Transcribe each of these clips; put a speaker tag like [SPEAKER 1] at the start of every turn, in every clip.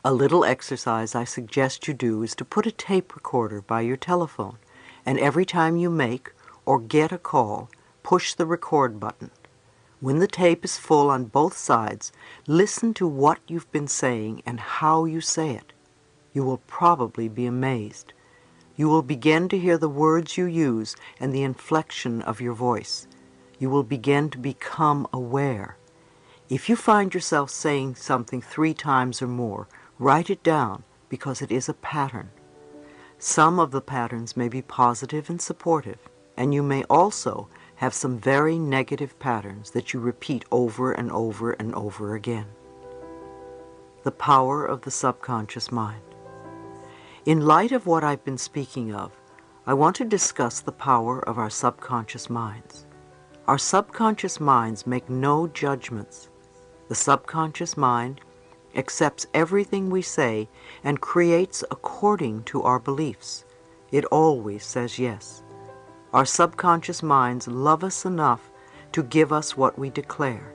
[SPEAKER 1] A little exercise I suggest you do is to put a tape recorder by your telephone, and every time you make or get a call, push the record button. When the tape is full on both sides, listen to what you've been saying and how you say it. You will probably be amazed. You will begin to hear the words you use and the inflection of your voice. You will begin to become aware. If you find yourself saying something 3 times or more, write it down because it is a pattern. Some of the patterns may be positive and supportive, and you may also have some very negative patterns that you repeat over and over and over again. The power of the subconscious mind. In light of what I've been speaking of, I want to discuss the power of our subconscious minds. Our subconscious minds make no judgments. The subconscious mind accepts everything we say and creates according to our beliefs. It always says yes. Our subconscious minds love us enough to give us what we declare.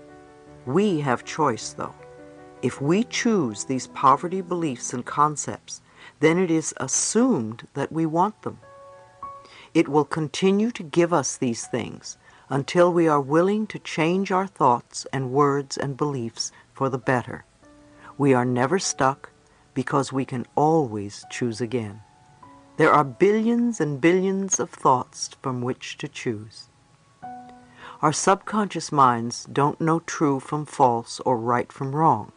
[SPEAKER 1] We have choice, though. If we choose these poverty beliefs and concepts, then it is assumed that we want them. It will continue to give us these things until we are willing to change our thoughts and words and beliefs for the better. We are never stuck because we can always choose again. There are billions and billions of thoughts from which to choose. Our subconscious minds don't know true from false or right from wrong.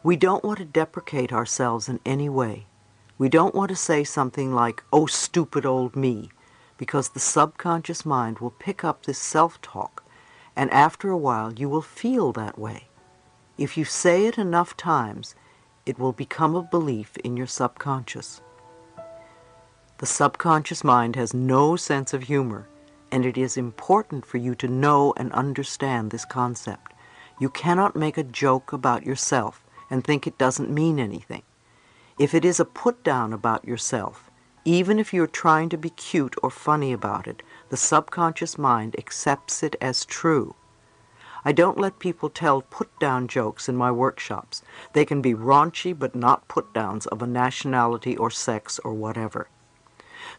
[SPEAKER 1] We don't want to deprecate ourselves in any way. We don't want to say something like, "Oh, stupid old me," because the subconscious mind will pick up this self-talk, and after a while you will feel that way. If you say it enough times, it will become a belief in your subconscious. The subconscious mind has no sense of humor, and it is important for you to know and understand this concept. You cannot make a joke about yourself and think it doesn't mean anything. If it is a put-down about yourself, even if you're trying to be cute or funny about it, the subconscious mind accepts it as true. I don't let people tell put-down jokes in my workshops. They can be raunchy but not put-downs of a nationality or sex or whatever.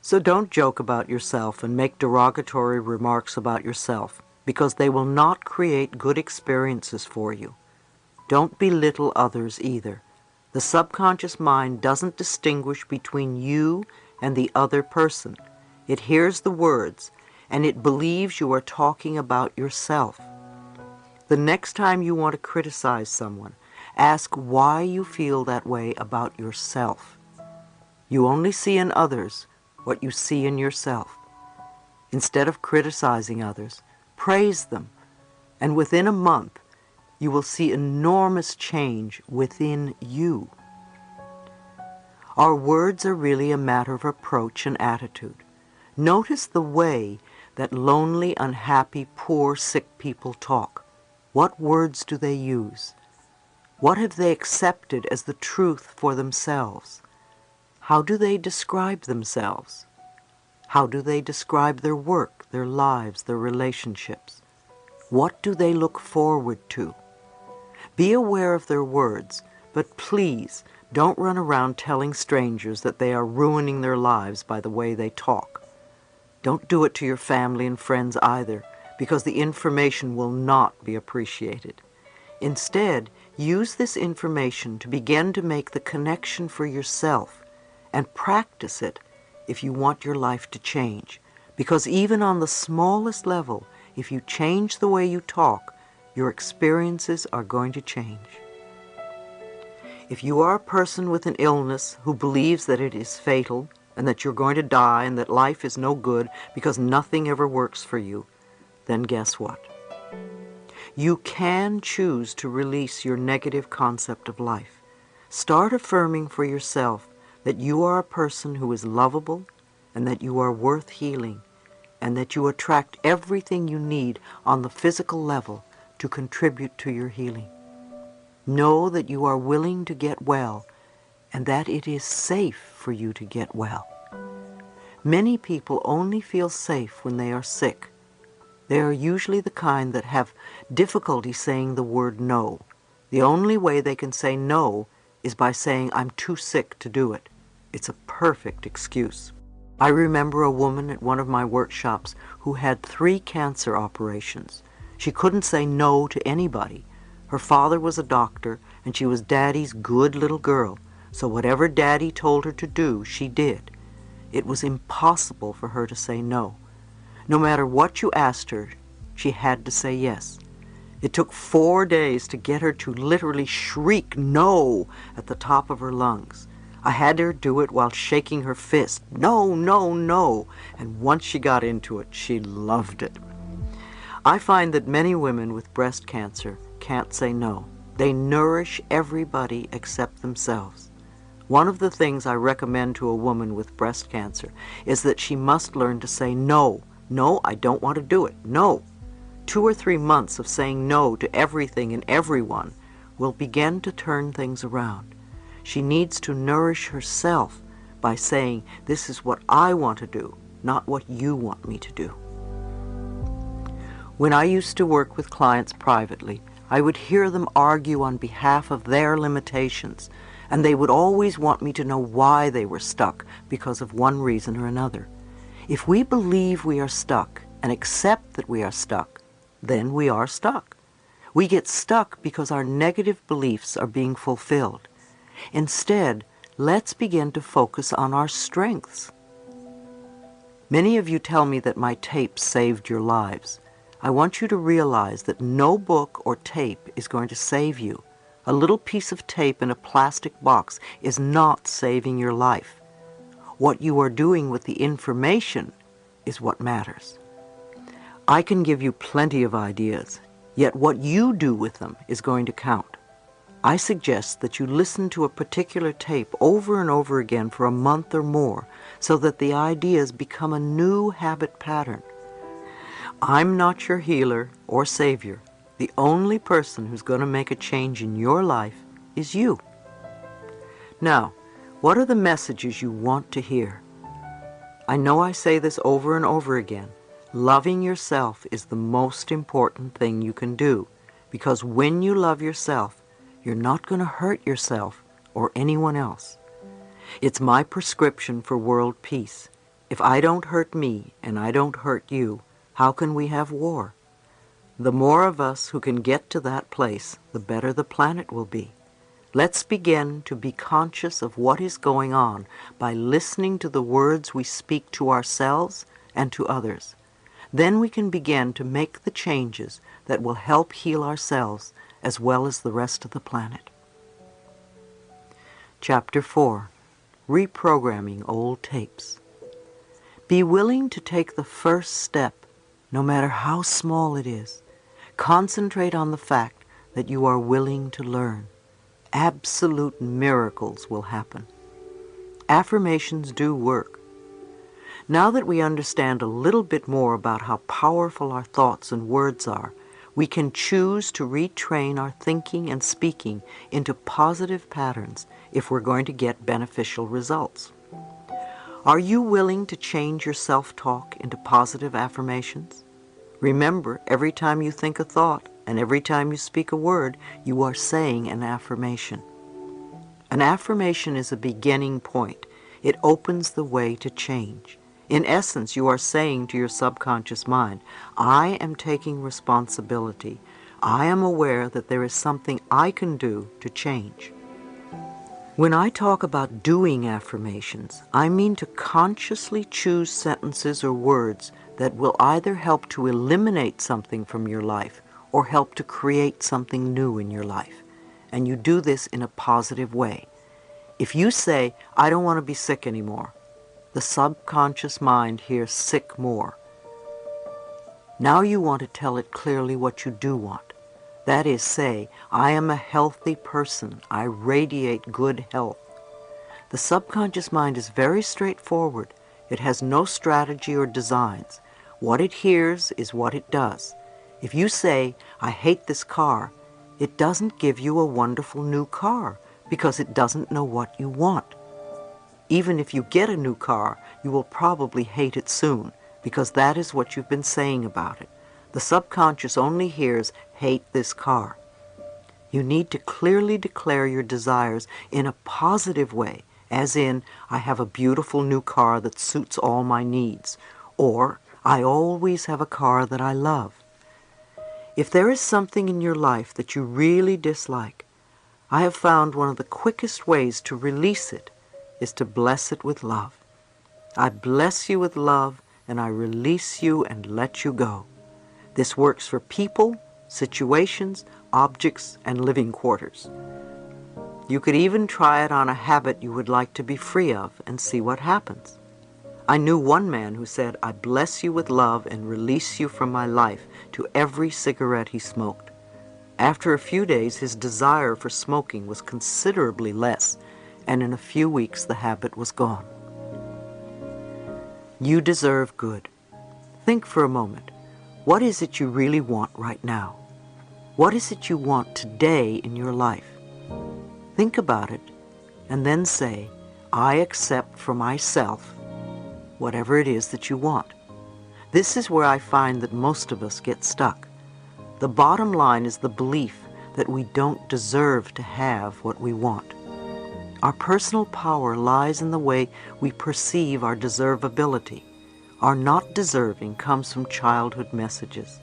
[SPEAKER 1] So don't joke about yourself and make derogatory remarks about yourself, because they will not create good experiences for you. Don't belittle others either. The subconscious mind doesn't distinguish between you and the other person. It hears the words, and it believes you are talking about yourself. The next time you want to criticize someone, ask why you feel that way about yourself. You only see in others what you see in yourself. Instead of criticizing others, praise them, and within a month, you will see enormous change within you. Our words are really a matter of approach and attitude. Notice the way that lonely, unhappy, poor, sick people talk. What words do they use? What have they accepted as the truth for themselves? How do they describe themselves? How do they describe their work, their lives, their relationships? What do they look forward to? Be aware of their words, but please don't run around telling strangers that they are ruining their lives by the way they talk. Don't do it to your family and friends either, because the information will not be appreciated. Instead, use this information to begin to make the connection for yourself and practice it if you want your life to change. Because even on the smallest level, if you change the way you talk, your experiences are going to change. If you are a person with an illness who believes that it is fatal and that you're going to die and that life is no good because nothing ever works for you, then guess what? You can choose to release your negative concept of life. Start affirming for yourself that you are a person who is lovable and that you are worth healing and that you attract everything you need on the physical level to contribute to your healing. Know that you are willing to get well and that it is safe for you to get well. Many people only feel safe when they are sick. They are usually the kind that have difficulty saying the word no. The only way they can say no is by saying I'm too sick to do it. It's a perfect excuse. I remember a woman at one of my workshops who had 3 cancer operations. She couldn't say no to anybody. Her father was a doctor, and she was Daddy's good little girl, so whatever Daddy told her to do, she did. It was impossible for her to say no. No matter what you asked her, she had to say yes. It took 4 days to get her to literally shriek no at the top of her lungs. I had her do it while shaking her fist, no, no, no, and once she got into it, she loved it. I find that many women with breast cancer can't say no. They nourish everybody except themselves. One of the things I recommend to a woman with breast cancer is that she must learn to say no. No, I don't want to do it. No. 2 or 3 months of saying no to everything and everyone will begin to turn things around. She needs to nourish herself by saying, this is what I want to do, not what you want me to do. When I used to work with clients privately, I would hear them argue on behalf of their limitations, and they would always want me to know why they were stuck because of one reason or another. If we believe we are stuck and accept that we are stuck, then we are stuck. We get stuck because our negative beliefs are being fulfilled. Instead, let's begin to focus on our strengths. Many of you tell me that my tapes saved your lives. I want you to realize that no book or tape is going to save you. A little piece of tape in a plastic box is not saving your life. What you are doing with the information is what matters. I can give you plenty of ideas, yet what you do with them is going to count. I suggest that you listen to a particular tape over and over again for a month or more so that the ideas become a new habit pattern. I'm not your healer or savior. The only person who's going to make a change in your life is you. Now, what are the messages you want to hear? I know I say this over and over again. Loving yourself is the most important thing you can do, because when you love yourself, you're not going to hurt yourself or anyone else. It's my prescription for world peace. If I don't hurt me and I don't hurt you, how can we have war? The more of us who can get to that place, the better the planet will be. Let's begin to be conscious of what is going on by listening to the words we speak to ourselves and to others. Then we can begin to make the changes that will help heal ourselves as well as the rest of the planet. Chapter 4. Reprogramming Old Tapes. Be willing to take the first step, no matter how small it is. Concentrate on the fact that you are willing to learn. Absolute miracles will happen. Affirmations do work. Now that we understand a little bit more about how powerful our thoughts and words are, we can choose to retrain our thinking and speaking into positive patterns if we're going to get beneficial results. Are you willing to change your self-talk into positive affirmations? Remember, every time you think a thought and every time you speak a word, you are saying an affirmation. An affirmation is a beginning point. It opens the way to change. In essence, you are saying to your subconscious mind, I am taking responsibility. I am aware that there is something I can do to change. When I talk about doing affirmations, I mean to consciously choose sentences or words that will either help to eliminate something from your life or help to create something new in your life. And you do this in a positive way. If you say, I don't want to be sick anymore, the subconscious mind hears sick more. Now you want to tell it clearly what you do want. That is, say, I am a healthy person. I radiate good health. The subconscious mind is very straightforward. It has no strategy or designs. What it hears is what it does. If you say, I hate this car, it doesn't give you a wonderful new car because it doesn't know what you want. Even if you get a new car, you will probably hate it soon because that is what you've been saying about it. The subconscious only hears, hate this car. You need to clearly declare your desires in a positive way, as in, I have a beautiful new car that suits all my needs, or I always have a car that I love. If there is something in your life that you really dislike, I have found one of the quickest ways to release it is to bless it with love. I bless you with love, and I release you and let you go. This works for people, situations, objects, and living quarters. You could even try it on a habit you would like to be free of and see what happens. I knew one man who said, I bless you with love and release you from my life, to every cigarette he smoked. After a few days, his desire for smoking was considerably less, and in a few weeks the habit was gone. You deserve good. Think for a moment. What is it you really want right now? What is it you want today in your life? Think about it, and then say, I accept for myself whatever it is that you want. This is where I find that most of us get stuck. The bottom line is the belief that we don't deserve to have what we want. Our personal power lies in the way we perceive our deservability. Our not deserving comes from childhood messages.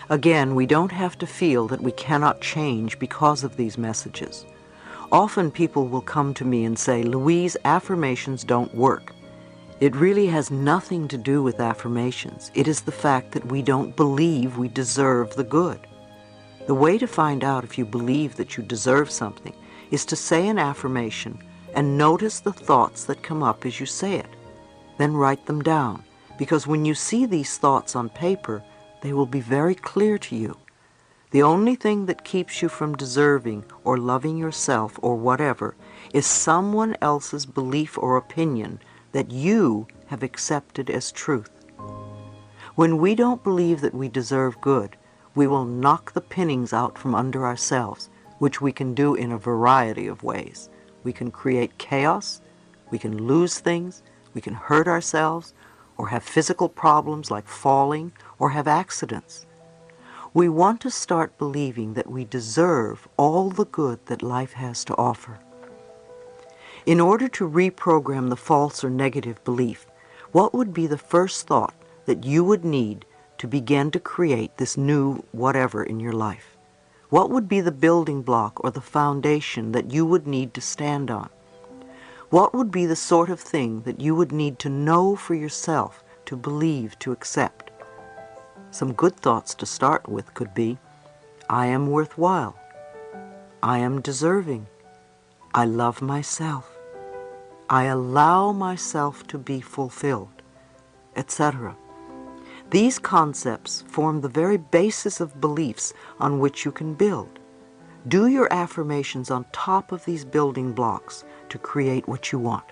[SPEAKER 1] Again, we don't have to feel that we cannot change because of these messages. Often people will come to me and say, Louise, affirmations don't work. It really has nothing to do with affirmations. It is the fact that we don't believe we deserve the good. The way to find out if you believe that you deserve something is to say an affirmation and notice the thoughts that come up as you say it. Then write them down, because when you see these thoughts on paper, they will be very clear to you. The only thing that keeps you from deserving or loving yourself or whatever is someone else's belief or opinion that you have accepted as truth. When we don't believe that we deserve good, we will knock the pinnings out from under ourselves, which we can do in a variety of ways. We can create chaos, we can lose things, we can hurt ourselves, or have physical problems like falling, or have accidents. We want to start believing that we deserve all the good that life has to offer. In order to reprogram the false or negative belief, what would be the first thought that you would need to begin to create this new whatever in your life? What would be the building block or the foundation that you would need to stand on? What would be the sort of thing that you would need to know for yourself, to believe, to accept? Some good thoughts to start with could be, I am worthwhile. I am deserving. I love myself. I allow myself to be fulfilled, etc. These concepts form the very basis of beliefs on which you can build. Do your affirmations on top of these building blocks to create what you want.